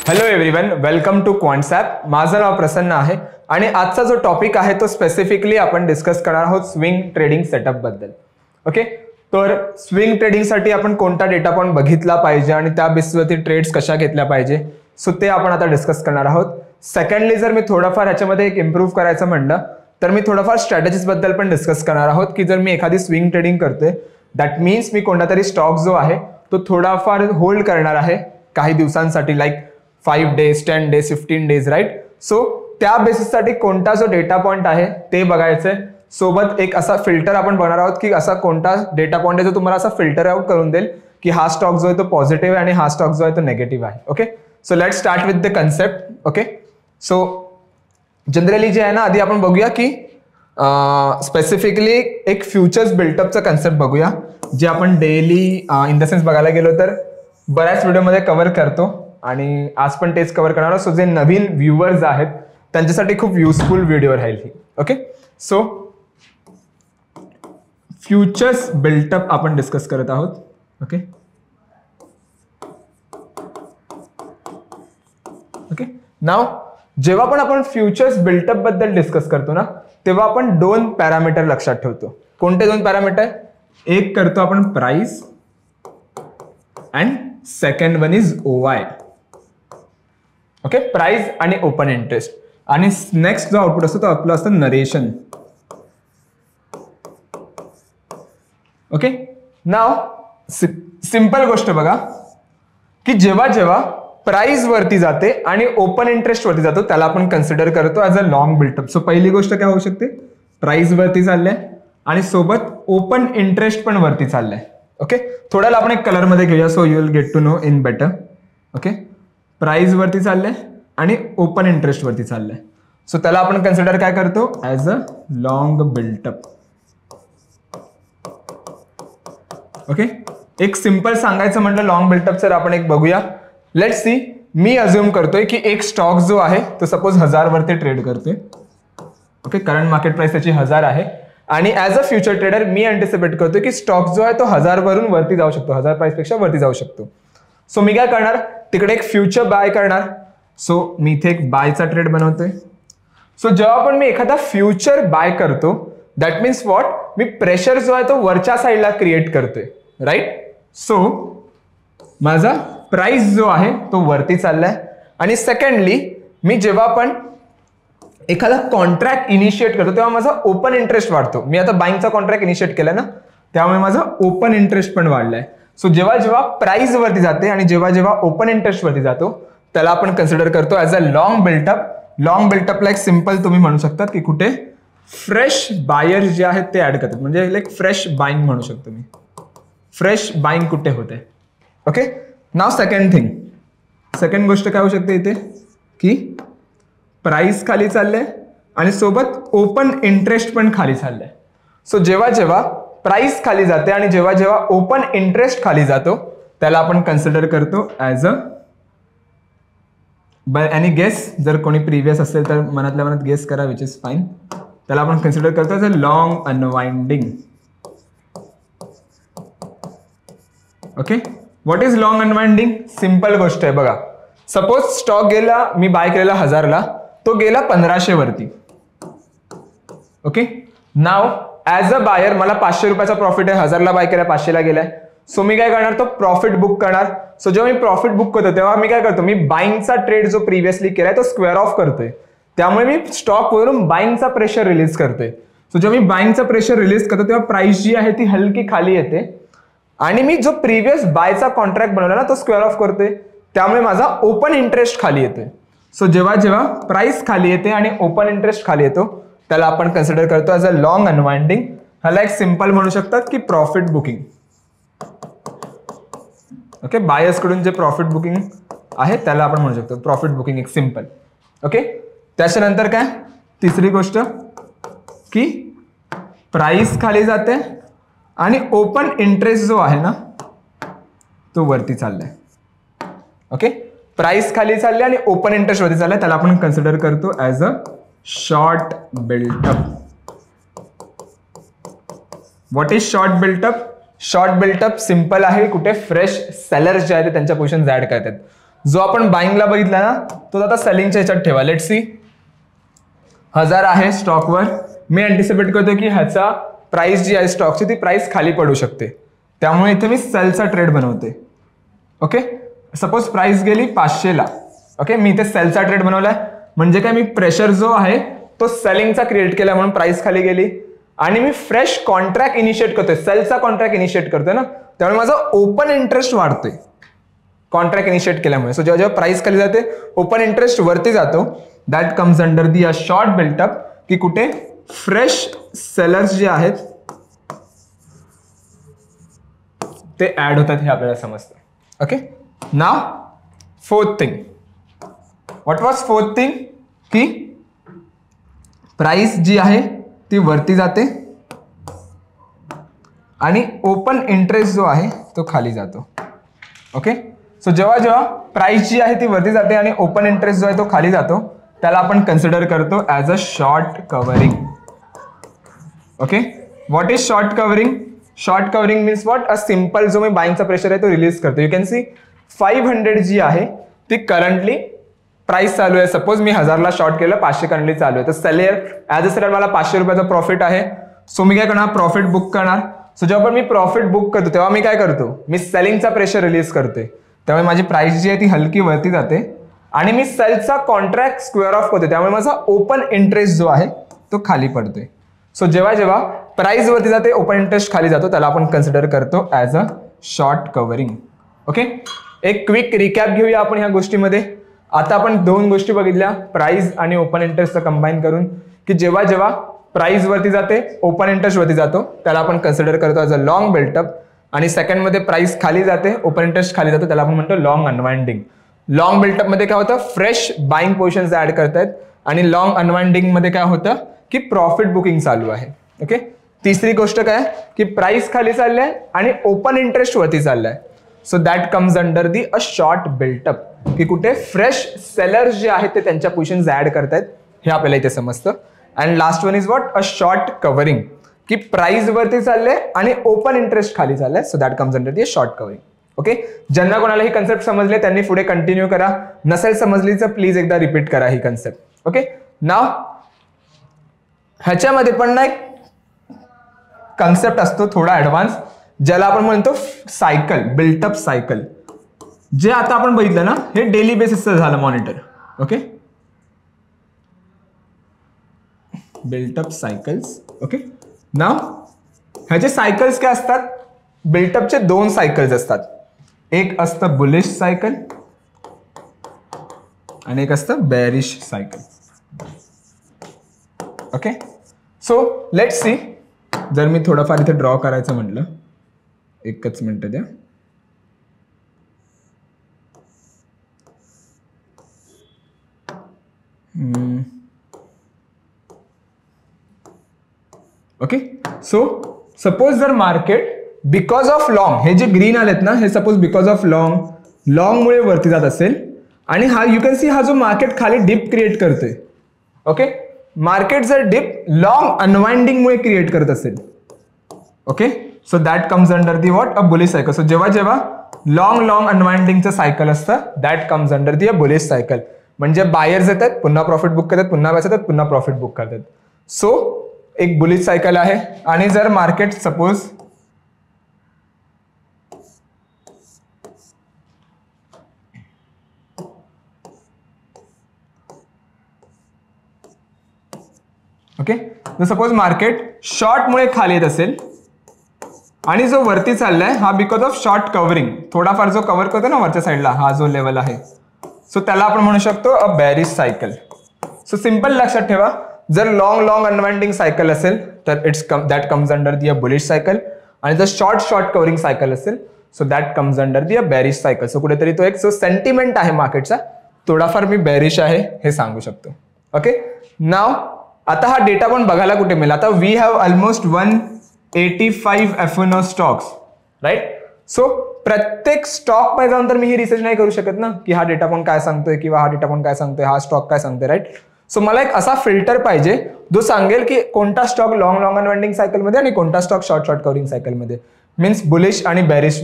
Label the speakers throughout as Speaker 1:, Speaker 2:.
Speaker 1: Hello everyone, welcome to Quantsapp. माझं नाव प्रसन्न आहे आणि आजचा जो टॉपिक आहे तो स्पेसिफिकली आपण डिस्कस करणार आहोत स्विंग ट्रेडिंग सेटअप बद्दल. ओके, तर स्विंग ट्रेडिंगसाठी आपण कोणता डेटा पॉइंट बघितला पाहिजे आणि त्या बेसिसवरती ट्रेड्स कशा घेतल्या पाहिजे, सो ते आपण आता डिस्कस करणार आहोत. सेकंडली, जर मी थोडंफार ह्याच्यामध्ये एक इम्प्रूव्ह करायचं म्हणलं तर मी थोडंफार स्ट्रॅटेजीज बद्दल पण डिस्कस करणार आहोत की जर मी एखादी स्विंग ट्रेडिंग करतोय दॅट मीन्स मी कोणता तरी स्टॉक जो आहे तो थोडाफार होल्ड करणार आहे काही दिवसांसाठी, like 5 days, 10 days, 15 days, right. So त्या बेसिससाठी कोणता जो डेटा पॉइंट आहे ते बघायचंय. सोबत एक असा फिल्टर आपण बघणार आहोत की असा कोणता डेटा पॉइंट आहे जो तुम्हाला असा फिल्टर आउट करून देईल की हा स्टॉक जो आहे तो पॉझिटिव्ह आहे आणि हा स्टॉक जो आहे तो नेगेटिव्ह आहे. Okay, so let's start with the concept. Okay, so generally जे आहे ना, आधी आपण बघूया की स्पेसिफिकली एक फ्युचर्स बिल्टअपचा कन्सेप्ट बघूया, जे आपण डेली इन द सेन्स बघायला गेलो तर बऱ्याच व्हिडिओमध्ये कव्हर करतो आणि आज पण तेच कव्हर करणार आहोत. सो जे नवीन व्ह्युअर्स आहेत त्यांच्यासाठी खूप युजफुल व्हिडिओ राहील ही. ओके, सो फ्युचर्स बिल्टअप आपण डिस्कस करत आहोत. ओके ओके नाव जेव्हा पण आपण फ्युचर्स बिल्टअप बद्दल डिस्कस करतो ना, तेव्हा आपण 2 पॅरामीटर लक्षात ठेवतो. कोणते 2 पॅरामीटर? एक करतो आपण price and second one is OI. Okay, price आणि ओपन इंटरेस्ट. आणि नेक्स्ट जो आउटपुट असतो तो आपला असतं नरेशन. ओके, नाव सिंपल गोष्ट बघा की जेव्हा जेव्हा प्राइस वरती जाते आणि ओपन इंटरेस्ट वरती जातो त्याला आपण कन्सिडर करतो as a long built up. So पहिली गोष्ट काय होऊ शकते, प्राइस वरती चाललंय आणि सोबत ओपन इंटरेस्ट पण वरती चाललंय. ओके, थोड्याला आपण एक कलर मध्ये घेऊया so you will get to know in better. Okay, price वरती चाललंय आणि ओपन इंटरेस्ट वरती चाललंय, सो त्याला आपण कन्सिडर काय करतो as a long built up. Okay, एक सिंपल सांगायचं म्हटलं लॉंग बिल्टअप सर आपण एक बघूया. लेट्स सी, मी अज्युम करतोय की एक स्टॉक जो आहे तो सपोज 1000 वरती ट्रेड करतोय. ओके, करंट मार्केट प्राइस त्याची 1000 आहे आणि as a future trader me anticipate करतोय की स्टॉक जो आहे तो 1000 वरून वरती जाऊ शकतो, 1000 प्राइस पेक्षा वरती जाऊ शकतो. सो मी काय करणार, तिकडे एक फ्युचर बाय करणार. सो मी इथे एक बायचा ट्रेड बनवतोय. सो जेव्हा पण मी एखादा फ्युचर बाय करतो that means what, me pressure जो आहे तो वरच्या साईडला क्रिएट करतोय, राईट. सो माझा प्राइस जो आहे तो वरती चाललाय. आणि सेकंडली, मी जेव्हा पण एखादा कॉन्ट्रॅक्ट इनिशिएट करतो तेव्हा माझा ओपन इंटरेस्ट वाढतो. मी आता बाईंगचा कॉन्ट्रॅक्ट इनिशिएट केलाय ना, त्यामुळे माझा ओपन इंटरेस्ट पण वाढलाय. सो जेव्हा जेव्हा प्राइस वरती जाते आणि जेव्हा जेव्हा ओपन इंटरेस्ट वरती जातो त्याला आपण कन्सिडर करतो as a long buildup. Long बिल्टअपला एक सिंपल तुम्ही म्हणू शकता की कुठे फ्रेश बायर जे आहेत ते ऍड करतात, म्हणजे लाईक फ्रेश बाईंग म्हणू शकतो मी. फ्रेश बाईंग कुठे होते. ओके, नाव सेकंड थिंग, सेकंड गोष्ट काय होऊ शकते इथे की प्राइस खाली चाललंय आणि सोबत ओपन इंटरेस्ट पण खाली चाललंय. सो जेव्हा जेव्हा प्राइस खाली जाते आणि जेव्हा जेव्हा ओपन इंटरेस्ट खाली जातो त्याला आपण कन्सिडर करतो as a buy any guess. जर कोणी प्रिव्हियस असेल तर मनातल्या मनात गेस करा, विच इज फाईन. त्याला आपण कन्सिडर करतो as a long unwinding. Okay, what is long unwinding? Simple गोष्ट आहे बघा. सपोज स्टॉक गेला, मी बाय केलेला 1000 तो गेला 1500 वरती. Okay, now as a buyer मला 500 रुपयाचा प्रॉफिट आहे, 1000 बाय केला 500 गेलाय. सो मी काय करणार, तो प्रॉफिट बुक करणार. सो जेव्हा मी प्रॉफिट बुक करतो तेव्हा मी काय करतो, मी बाईंगचा ट्रेड जो प्रिव्हियसली केलाय तो स्क्वेअर ऑफ करतोय. त्यामुळे मी स्टॉक वरून बाईंगचा प्रेशर रिलीज करतोय. सो जेव्हा मी बाईंगचा प्रेशर रिलीज करतो तेव्हा प्राइस जी आहे ती हलकी खाली येते आणि मी जो प्रिव्हियस बायचा कॉन्ट्रॅक्ट बनवला ना तो स्क्वेअर ऑफ करतोय, त्यामुळे माझा ओपन इंटरेस्ट खाली येतोय. सो जेव्हा जेव्हा प्राइस खाली येते आणि ओपन इंटरेस्ट खाली येतो त्याला आपण कन्सिडर करतो ऍज अ लॉंग अनवाइंडिंग. ह्याला एक सिंपल म्हणू शकतात की प्रॉफिट बुकिंग. ओके, बायर्स कडून जे प्रॉफिट बुकिंग आहे त्याला आपण म्हणू शकतो प्रॉफिट बुकिंग, एक सिंपल. ओके, त्याच्यानंतर काय, तिसरी गोष्ट की प्राइस खाली जाते आणि ओपन इंटरेस्ट जो आहे ना तो वरती चाललाय. ओके, प्राइस खाली चालली आणि ओपन इंटरेस्ट वरती चाललाय, त्याला आपण कन्सिडर करतो as a short built up. What is short built up? Short built up simple आहे, कुठे फ्रेश सेलर्स जे आहेत त्यांच्या पोझिशन ऍड करतात. जो आपण बाईंगला बघितला ना तो आता सेलिंगच्या ह्याच्यात ठेवा. लेट सी 1000 आहे स्टॉकवर. मी अँटिसिपेट करतो की ह्याचा प्राइस जी आहे स्टॉकची ती प्राइस खाली पडू शकते, त्यामुळे इथे मी सेलचा ट्रेड बनवते. ओके, सपोज प्राइस गेली 500 ला. ओके, मी इथे सेलचा ट्रेड बनवलाय म्हणजे काय, मी प्रेशर जो आहे तो सेलिंगचा क्रिएट केला म्हणून प्राइस खाली गेली आणि मी फ्रेश कॉन्ट्रॅक्ट इनिशिएट करतोय, सेलचा कॉन्ट्रॅक्ट इनिशिएट करतोय ना, त्यामुळे माझा ओपन इंटरेस्ट वाढतोय कॉन्ट्रॅक्ट इनिशिएट केल्यामुळे. सो जेव्हा जेव्हा प्राइस खाली जाते ओपन इंटरेस्ट वरती जातो. That comes under the a short built up, की कुठे फ्रेश सेलर्स जे आहेत ते ऍड होतात हे आपल्याला समजतं. Okay, now fourth thing. What was fourth thing? की प्राइस जी आहे ती वरती जाते आणि ओपन इंटरेस्ट जो आहे तो खाली जातो. ओके, सो जेव्हा जेव्हा प्राइस जी आहे ती वरती जाते आणि ओपन इंटरेस्ट जो आहे तो खाली जातो त्याला आपण कन्सिडर करतो as a short covering. Okay, what is short covering? Short covering means what, a simple जो मी बाईंगचा प्रेशर आहे तो रिलीज करतो. यू कॅन सी 500 जी आहे ती करंटली प्राइस चालू आहे. सपोज मी 1000 ला शॉर्ट केलं, 500 करंटली चालू आहे, तर सेलर ॲज अ सेलर मला 500 रुपयाचा प्रॉफिट आहे. सो मी काय करणार, प्रॉफिट बुक करणार. सो जेव्हा पण मी प्रॉफिट बुक करतो तेव्हा मी काय करतो, मी सेलिंगचा प्रेशर रिलीज करतोय, त्यामुळे माझी प्राइस जी आहे ती हलकी वरती जाते आणि मी सेलचा कॉन्ट्रॅक्ट स्क्वेअर ऑफ करतो, त्यामुळे माझा ओपन इंटरेस्ट जो आहे तो खाली पडतोय. सो जेव्हा जेव्हा प्राइस वरती जाते ओपन इंटरेस्ट खाली जातो त्याला आपण कन्सिडर करतो as a short covering. Okay, एक क्विक रिकॅप घेऊया आपण ह्या गोष्टीमध्ये. आता आपण दोन गोष्टी बघितल्या, प्राइस आणि ओपन इंटरेस्टचं कंबाईन करून, की जेव्हा जेव्हा प्राइस वरती जाते ओपन इंटरेस्ट वरती जातो त्याला आपण कन्सिडर करतो ॲज अ लॉंग बिल्टअप. आणि सेकंड मध्ये प्राइस खाली जाते ओपन इंटरेस्ट खाली जातो त्याला आपण म्हणतो लॉंग अनवाइंडिंग. लॉंग बिल्टअप मध्ये काय होतं, फ्रेश बाईंग पोझिशन्स ऍड करतायत आणि लॉंग अनवाइंडिंग मध्ये काय होतं की प्रॉफिट बुकिंग चालू आहे. ओके, तिसरी गोष्ट काय की प्राइस खाली चाललाय आणि ओपन इंटरेस्ट वरती चाललाय. So that comes under the a short built up, की कुठे फ्रेश सेलर्स जे आहेत ते त्यांच्या पोझिशन्स ऍड करतायत हे आपल्याला इथे समजतं. And last one is what, a short covering, की प्राइस वरती चाललंय आणि ओपन इंटरेस्ट खाली चाललंय. So that comes under the short covering. Okay, ज्यांना कोणाला ही कन्सेप्ट समजले त्यांनी पुढे कंटिन्यू करा, नसेल समजली तर प्लीज एकदा रिपीट करा ही कन्सेप्ट. ओके, नाव ह्याच्यामध्ये पण ना एक कन्सेप्ट असतो थोडा ऍडव्हान्स, ज्याला आपण म्हणतो सायकल, बिल्टअप सायकल. जे आता आपण बघितलं ना हे डेली बेसिसचं झालं monitor. Okay, buildup cycles. Okay, नाव ह्याचे सायकल्स काय असतात, बिल्टअपचे दोन सायकल्स असतात. एक असतं बुलिश सायकल आणि एक असतं bearish cycle. Okay, so let's see. जर मी थोडंफार इथे ड्रॉ करायचं म्हटलं, एकच मिनिट द्या. ओके, सो सपोज जर मार्केट बिकॉज ऑफ लॉंग, हे जे ग्रीन आलेत ना हे सपोज बिकॉज ऑफ लॉंग मुळे वरती जात असेल आणि हा यू कॅन सी हा जो मार्केट खाली डिप क्रिएट करतोय. ओके, मार्केट जर डिप लॉंग अनवाइंडिंग मुळे क्रिएट करत असेल. Okay, so that comes under the what, a bullish cycle. So जेव्हा जेव्हा लॉंग अनवाइंडिंगचं सायकल असतं that comes under the a bullish cycle. म्हणजे बायर्स येतात पुन्हा प्रॉफिट बुक करतात, पुन्हा बायर्स येतात पुन्हा प्रॉफिट बुक करतात. सो एक बुलिश सायकल आहे. आणि जर market suppose okay, suppose market short मुळे खाली येत असेल आणि जो वरती चाललाय हा बिकॉज ऑफ शॉर्ट कव्हरिंग, थोडाफार जो कव्हर करतो ना वरच्या साईडला हा जो लेवल आहे, सो त्याला आपण म्हणू शकतो अ बेरिश सायकल. सो सिंपल लक्षात ठेवा, जर लॉंग अनवाइंडिंग सायकल असेल तर that comes under the a bullish cycle, आणि जर शॉर्ट कव्हरिंग सायकल असेल so that comes under the a bearish cycle. So कुठेतरी तो एक जो सेंटिमेंट आहे मार्केटचा थोडाफार मी बेरिश आहे हे सांगू शकतो. ओके, नाव आता हा डेटा पण बघायला कुठे मिळेल. आता we have almost 185 F&O stocks, right. So प्रत्येक स्टॉक मध्ये जाऊन तर मी ही रिसर्च नाही करू शकत ना की हा डेटा पण काय सांगतोय किंवा हा डेटा पण काय सांगतोय, हा स्टॉक काय सांगतोय, राईट. सो मला एक असा फिल्टर पाहिजे जो सांगेल की कोणता स्टॉक लॉंग अनवाइंडिंग सायकलमध्ये आणि कोणता स्टॉक शॉर्ट कव्हरिंग सायकलमध्ये, मीन्स बुलिश आणि बेरिश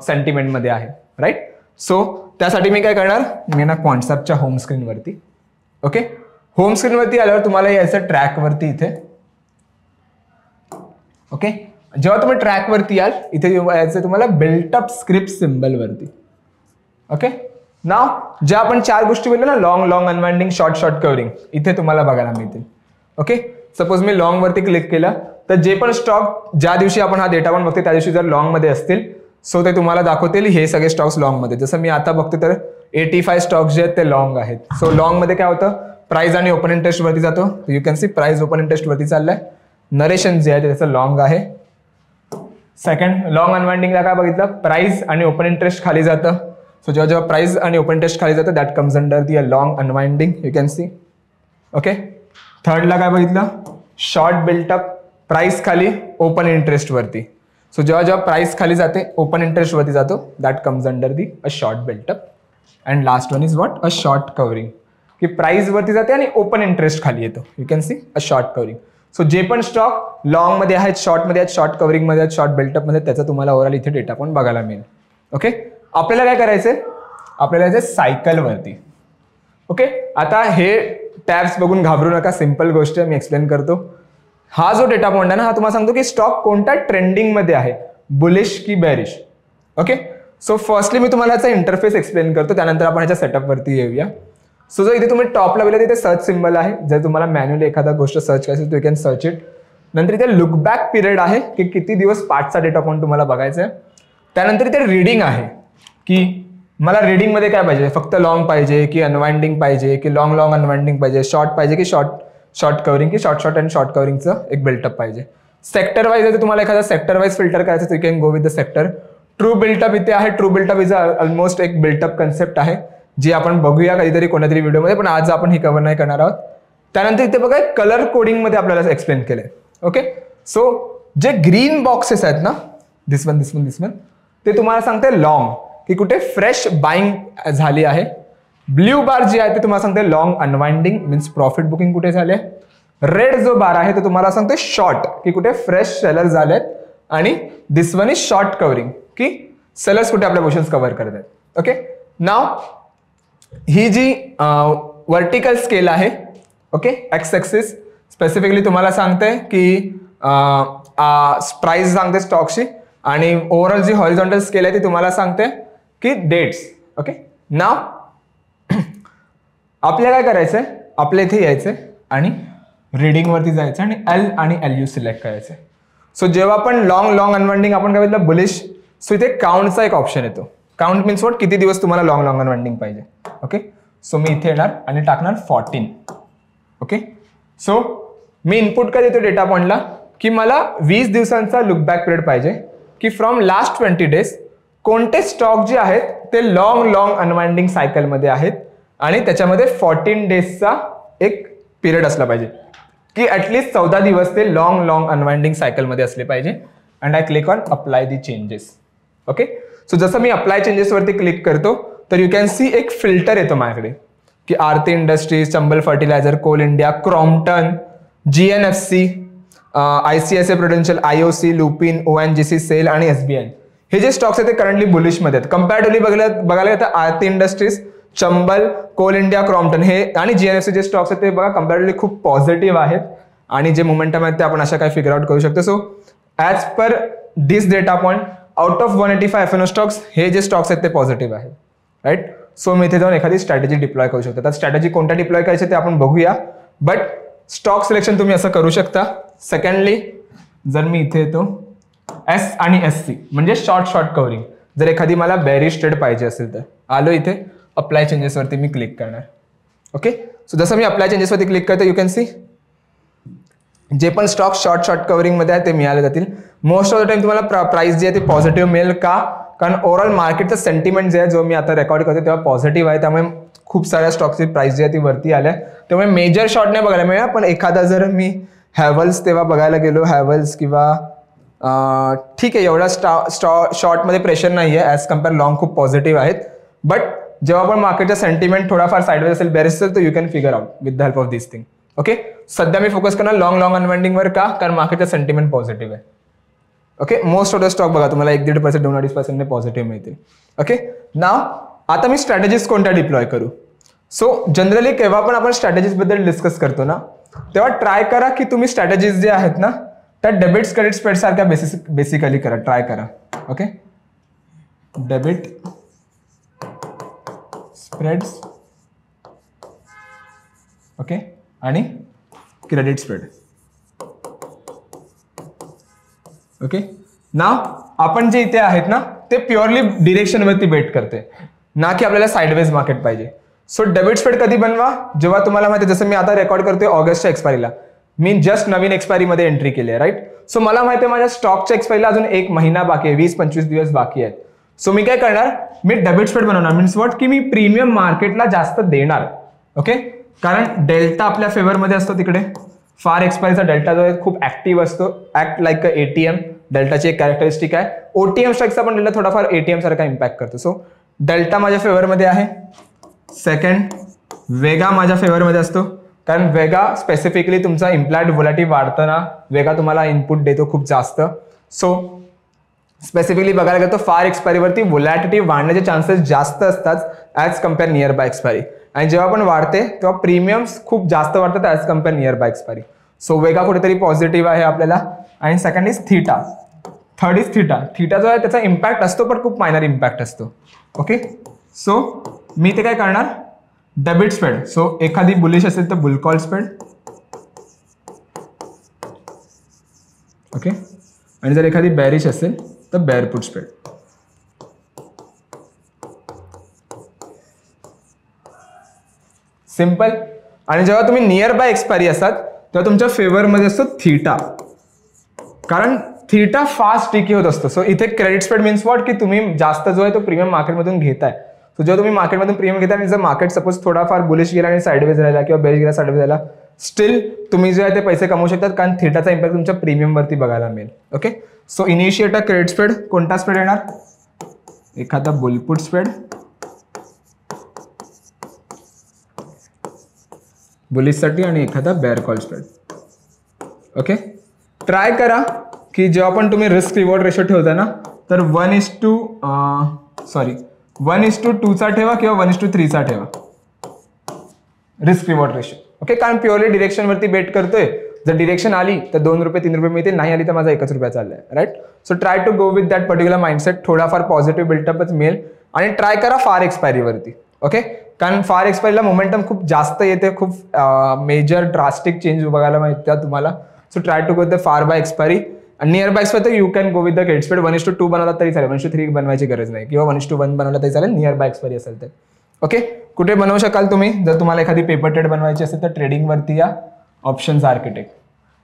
Speaker 1: सेंटिमेंट मध्ये आहे, राईट. सो त्यासाठी मी काय करणार, मी ना क्वांटसॅपच्या होम स्क्रीनवरती, ओके, होम स्क्रीनवरती आल्यावर तुम्हाला यायचं ट्रॅकवरती इथे, ओके. जेव्हा तुम्ही ट्रॅकवरती याल इथे यायचं तुम्हाला बिल्टअप स्क्रिप्ट सिम्बल वरती, ओके. नाव ज्या आपण 4 गोष्टी बोललो ना, लॉंग अनवाइंडिंग, शॉर्ट कव्हरिंग, इथे तुम्हाला बघायला मिळतील, ओके. सपोज मी लॉंग वरती क्लिक केलं तर जे पण स्टॉक ज्या दिवशी आपण हा डेटा पण बघतो त्या दिवशी जर लॉंग मध्ये असतील सो ते तुम्हाला दाखवतील हे सगळे स्टॉक्स लॉंग मध्ये. जसं मी आता बघतो तर 85 स्टॉक्स जे आहेत ते लॉंग आहेत. सो लॉंग मध्ये काय होतं, प्राइस आणि ओपन इंटरेस्ट वरती जातो. You can C price open interest वरती चाललाय. नरेशन जे आहे त्याचं लॉंग आहे. सेकंड, लॉंग अनवाइंडिंगला काय बघितलं, प्राइस आणि ओपन इंटरेस्ट खाली जातं. सो जेव्हा प्राइस आणि ओपन इंटरेस्ट खाली जातं that comes under the long unwinding, you can see, okay. थर्डला काय बघितलं, शॉर्ट बिल्टअप, प्राइस खाली ओपन इंटरेस्ट वरती. सो जेव्हा प्राइस खाली जाते ओपन इंटरेस्ट वरती जातो that comes under the a short buildup. And last one is what, a short covering, की प्राइस वरती जाते आणि ओपन इंटरेस्ट खाली येतो. You can see a short covering. So जे पण स्टॉक लॉंग मध्ये आहेत, शॉर्ट मध्ये आहेत, शॉर्ट कव्हरिंग मध्ये आहेत, शॉर्ट बिल्टअप मध्ये, त्याचा तुम्हाला ओव्हरऑल इथे डेटा पण बघायला मिळेल. ओके, आपल्याला काय करायचंय, आपल्याला यायचं सायकल वरती. ओके, आता हे टॅब्स बघून घाबरू नका, सिंपल गोष्ट मी एक्सप्लेन करतो. हा जो डेटा पॉइंट आहे ना, हा तुम्हाला सांगतो की स्टॉक कोणत्या ट्रेंडिंग मध्ये आहे, बुलिश की बेरिश. ओके, सो फर्स्टली मी तुम्हाला याचा इंटरफेस एक्सप्लेन करतो, त्यानंतर आपण ह्याच्या सेटअप वरती येऊया. सो जर इथे तुम्ही टॉपला गेले तिथे सर्च सिम्बल आहे. जर तुम्हाला मॅन्युअली एखादा गोष्ट सर्च करायची तर यू कॅन सर्च इट. नंतर इथे लुक बॅक पिरियड आहे की किती दिवस पाठचा डेटा पॉइंट तुम्हाला बघायचा आहे. त्यानंतर इथे रीडिंग आहे की मला रीडिंग मध्ये काय पाहिजे, फक्त लॉंग पाहिजे की अनवाइंडिंग पाहिजे की लॉंग अनवाइंडिंग पाहिजे, शॉर्ट पाहिजे की शॉर्ट कव्हरिंग की शॉर्ट अँड शॉर्ट कव्हरिंगचं एक बिल्टअप पाहिजे. सेक्टर वाईज आहे तर तुम्हाला एखादा सेक्टर वाईज फिल्टर करायचं तर you can go with the sector. True built up इथे आहे. ट्रू बिल्टअप इज ऑलमोस्ट एक बिल्टअप कन्सेप्ट आहे जी आपण बघूया कधीतरी कोणत्यातरी व्हिडिओमध्ये, पण आज आपण ही कव्हर नाही करणार आहोत. त्यानंतर इथे बघा कलर कोडिंग मध्ये आपल्याला एक्सप्लेन केलंय. ओके, सो जे ग्रीन बॉक्सेस आहेत ना, दिस वन ते तुम्हाला सांगते लॉंग की कुठे फ्रेश बाईंग झाली आहे. ब्ल्यू बार जी आहे ते तुम्हाला सांगते long unwinding means profit booking कुठे झाले. रेड जो बार आहे तो तुम्हाला सांगते शॉर्ट की कुठे फ्रेश सेलर झालेत. आणि दिस वन इज शॉर्ट कव्हरिंग की सेलर्स कुठे आपल्या पोझिशन्स कव्हर करत आहेत. ओके, नाव ही जी वर्टिकल स्केल आहे, ओके, एक्स एक्सिस स्पेसिफिकली तुम्हाला सांगते की प्राइस सांगते स्टॉकची, आणि ओव्हरऑल जी हॉरिझॉन्टल स्केल आहे ती तुम्हाला सांगते की डेट्स. ओके, नाव आपल्याला काय करायचंय, आपल्या इथे यायचंय आणि रीडिंग वरती जायचं आणि एल आणि एल यू सिलेक्ट करायचंय. सो जेव्हा आपण लॉंग अनवाइंडिंग आपण काय बघितलं बुलिश, सो इथे काउंटचा एक ऑप्शन येतो. काउंट मीन्स वॉट, किती दिवस तुम्हाला लॉंग अनवाइंडिंग पाहिजे. ओके, सो मी इथे येणार आणि टाकणार 14. ओके, सो मी इनपुट काय देतो डेटा पॉइंटला की मला 20 दिवसांचा लुक बॅक पिरियड पाहिजे की फ्रॉम लास्ट 20 डेज कोणते स्टॉक जे आहेत ते लॉंग अनवाइंडिंग सायकल मध्ये आहेत आणि त्याच्यामध्ये 14 डेजचा एक पिरियड असला पाहिजे की ऍटलीस्ट 14 दिवस ते लॉंग अनवाइंडिंग सायकल मध्ये असले पाहिजे. And I click on apply the changes. Okay, so जसं मी अप्लाय चेंजेस वरती क्लिक करतो तर यू कॅन सी एक फिल्टर येतो माझ्याकडे की Aarti Industries, Chambal fertiliser, Coal India, Crompton, GNFC, ICICI Prudential, IOC, Lupin, ONGC, SAIL आणि SBI. हे जे स्टॉक्स आहेत ते करंटली बुलिश मध्ये आहेत. कंपॅरेटिव्हली बघायला गेलं तर Aarti Industries, Chambal, Coal India, Crompton हे आणि GNFC जे स्टॉक्स आहेत ते बघा कंपॅरेटिव्हली खूप पॉझिटिव्ह आहेत आणि जे मोमेंटम आहेत ते आपण अशा काही फिगर आउट करू शकतो. So as per this data point out of 185 FNO stocks हे जे स्टॉक्स आहेत ते पॉझिटिव्ह आहेत. राईट, सो मी इथे जाऊन एखादी स्ट्रॅटेजी डिप्लॉय करू शकतो. तर स्ट्रॅटेजी कोणत्या डिप्लॉय करायची ते आपण बघूया, बट स्टॉक सिलेक्शन तुम्ही असं करू शकता. सेकंडली जर मी इथे येतो S आणि SC म्हणजे शॉर्ट कव्हरिंग, जर एखादी मला बेरिश ट्रेड पाहिजे असेल तर आलो इथे अप्लाय चेंजेस वरती मी क्लिक करणार. ओके, सो जसं मी अप्लाय चेंजेस वरती क्लिक करतो यू कॅन सी जे पण स्टॉक शॉर्ट कव्हरिंग मध्ये आहे ते मिळाले जातील. मोस्ट ऑफ द टाइम तुम्हाला प्राइस जे आहे ते पॉझिटिव्ह मिळेल का, कारण ओव्हरऑल मार्केटचा सेंटिमेंट जे आहे जो मी आता रेकॉर्ड करतो तेव्हा पॉझिटिव्ह आहे, त्यामुळे खूप साऱ्या स्टॉक्सची प्राइस जी आहे ती वरती आल्या. त्यामुळे मेजर शॉर्ट नाही बघायला मिळेल, पण एखादा जर मी हॅवल्स तेव्हा बघायला गेलो, हॅवल्स किंवा ठीक आहे एवढा शॉर्ट मध्ये प्रेशर नाही आहे ॲज कम्पेअर लॉंग खूप पॉझिटिव्ह आहेत. बट जेव्हा पण मार्केटचा सेंटिमेंट थोडाफार साईडवेज असेल, बेरिश असेल, तर you can figure out with the help of this thing. Okay, सध्या मी फोकस करणार लॉंग अनवाइंडिंग वर का, कारण मार्केटचा सेंटिमेंट पॉझिटिव्ह आहे. Okay, most of the stock बघा तुम्हाला 1-1.5%, 2-2.5% पॉझिटिव्ह मिळतील. ओके, नाव आता मी स्ट्रॅटेजीज कोणत्या डिप्लॉय करू. सो जनरली केव्हा पण आपण स्ट्रॅटेजीज बद्दल डिस्कस करतो ना, तेव्हा ट्राय करा की तुम्ही स्ट्रॅटेजीज जे आहेत ना त्या डेबिट क्रेडिट स्प्रेड सारख्या बेसिकली करा, ट्राय करा. ओके, डेबिट स्प्रेड्स, ओके, आणि क्रेडिट स्प्रेड. ओके, नाव आपण जे इथे आहेत ना ते प्युअरली डिरेक्शन वरती बेट करते, ना की आपल्याला साइडवेज मार्केट पाहिजे. सो डेबिट स्प्रेड कधी बनवा, जेव्हा तुम्हाला माहिती, जसं मी आता रेकॉर्ड करतोय ऑगस्टच्या एक्सपायरीला, मी जस्ट नवीन एक्सपायरी मध्ये एंट्री केली आहे, राईट. सो मला माहिती आहे माझ्या स्टॉकच्या एक्सपायरीला अजून 1 महिना बाकी आहे, 20-25 दिवस बाकी आहेत. सो मी काय करणार, मी डेबिट स्प्रेड बनवणार. मीन्स व्हॉट, की मी प्रीमियम मार्केटला जास्त देणार. ओके, कारण डेल्टा आपल्या फेवरमध्ये असतो तिकडे. फार एक्सपायरीचा डेल्टा जो आहे खूप ऍक्टिव्ह असतो, ऍक्ट लाईक अ एटीएम. डेल्टाची एक कॅरेक्टरिस्टिक आहे. ओटीएम स्ट्राईकचा पण डेल्टा थोडाफार एटीएम सारखा इम्पॅक्ट करतो. सो डेल्टा माझ्या फेवरमध्ये आहे. सेकंड, वेगा माझ्या फेवरमध्ये असतो, कारण वेगा स्पेसिफिकली तुमचा इम्प्लाइड व्होलॅटिलिटी वाढताना वेगा तुम्हाला इनपुट देतो खूप जास्त. सो स्पेसिफिकली बघायला गेलं तर फार एक्सपायरीवरती व्होलॅटिलिटी वाढण्याचे चान्सेस जास्त असतात as compare near by expiry. आणि जेव्हा पण वाढते तेव्हा प्रीमियम्स खूप जास्त वाढतात as compare near by expiry. So vega कुठेतरी पॉझिटिव्ह आहे आपल्याला. आणि second is theta. Third is theta. Theta जो आहे त्याचा इम्पॅक्ट असतो पण खूप मायनर इम्पॅक्ट असतो. ओके, सो मी ते काय करणार, डेबिट स्प्रेड. सो एखादी बुलिश असेल तर बुल कॉल स्प्रेड. ओके, आणि जर एखादी बॅरिश असेल तर बेअर पुट स्प्रेड. सिंपल. आणि जेव्हा तुम्ही नियर बाय एक्सपायरी असतात तेव्हा तुमच्या फेवरमध्ये असतो थीटा, कारण थीटा फास्ट स्टिकी होत असतो. सो इथे क्रेडिट स्प्रेड मीन्स व्हॉट, की तुम्ही जास्त जो आहे तो प्रीमियम मार्केटमधून घेताय. सो जेव्हा तुम्ही मार्केटमधून प्रीमियम घेताय आणि जर मार्केट सपोज थोडाफार बुलिश गेला आणि साइडवेज राहिला किंवा बेरिश गेला साइडवेज राहिला, स्टील तुम्ही जे आहे ते पैसे कमवू शकतात, कारण थीटाचा इम्पॅक्ट तुमच्या प्रीमियमवरती बघायला मिळेल. Okay, so initiate a credit spread. कोणता स्प्रेड येणार, एखादा बुलपुट स्प्रेड, बुलिशसाठी, आणि एखादा bear call spread. Okay, try करा की जेव्हा पण तुम्ही रिस्क रिवॉर्ड रेशो ठेवता ना तर 1:2चा ठेवा किंवा 1:3चा ठेवा रिस्क रिवॉर्ड रेशो. ओके, कारण प्युअरली डिरेक्शनवरती बेट करतोय. जर डिरेक्शन आली तर 2 रुपये 3 रुपये मिळते, नाही आली तर माझा 1 रुपया चाललाय, right. So try to go with that particular mindset. थोडाफार पॉझिटिव्ह बिल्टअपच मिळेल. आणि ट्राय करा फार एक्सपायरीवरती. ओके, कारण फार एक्सपायरीला मोमेंटम खूप जास्त येते, खूप मेजर ड्रास्टिक चेंज बघायला मिळतात तुम्हाला. So try to go the far by expiry. आणि नियर बाय एक्सपायरी तर you can go with the credit spread. 1:2 बनवला तरी चालेल, 1:3 बनवायची गरज नाही, किंवा 1:1 बनवला तरी चालेल नियर बाय एक्सपायरी असेल तर. ओके, कुठे बनवू शकाल तुम्ही, जर तुम्हाला एखादी पेपर ट्रेड बनवायची असेल तर ट्रेडिंगवरती या. ऑप्शन्स आर्किटेक्ट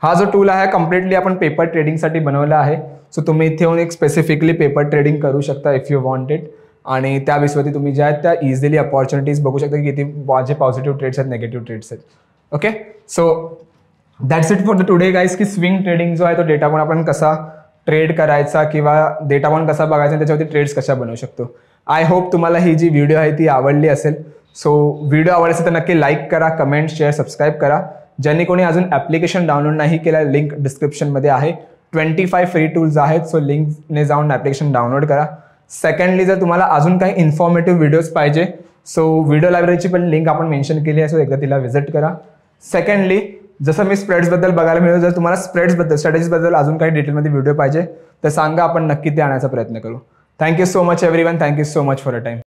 Speaker 1: हा जो टूल आहे कम्प्लिटली आपण पेपर ट्रेडिंगसाठी बनवला आहे. सो तुम्ही इथे येऊन एक स्पेसिफिकली पेपर ट्रेडिंग करू शकता इफ यू वॉन्ट इट. आणि त्या बेसवरती तुम्ही ज्या आहेत त्या इझिली अपॉर्च्युनिटीज बघू शकता की किती माझे पॉझिटिव्ह ट्रेड्स आहेत, निगेटिव्ह ट्रेड्स आहेत. Okay, so that's it for the today guys. की स्विंग ट्रेडिंग जो आहे तो डेटा पण आपण कसा ट्रेड करायचा किंवा डेटा पण कसा बघायचा त्याच्यावरती ट्रेड्स कशा बनवू शकतो. आय होप तुम्हाला ही जी व्हिडिओ आहे ती आवडली असेल. सो व्हिडिओ आवडली असेल तर नक्की लाईक करा, कमेंट, शेअर, सबस्क्राईब करा. ज्यांनी कोणी अजून ॲप्लिकेशन डाउनलोड नाही केलं, लिंक डिस्क्रिप्शनमध्ये आहे. 25 फ्री टूल्स आहेत. सो लिंकने जाऊन ॲप्लिकेशन डाउनलोड करा. सेकंडली, जर तुम्हाला अजून काही इन्फॉर्मेटिव्ह व्हिडिओज पाहिजे सो व्हिडिओ लायब्ररीची पण लिंक आपण मेन्शन केली आहे. सो एकदा तिला व्हिजिट करा. सेकंडली, जसं मी स्प्रेड्सबद्दल बघायला मिळालं, जर तुम्हाला स्प्रेड्सबद्दल स्ट्रॅटेजीजबद्दल अजून काही डिटेलमध्ये व्हिडिओ पाहिजे तर सांगा, आपण नक्की ते आणण्याचा प्रयत्न करू. Thank you so much everyone. Thank you so much for a time.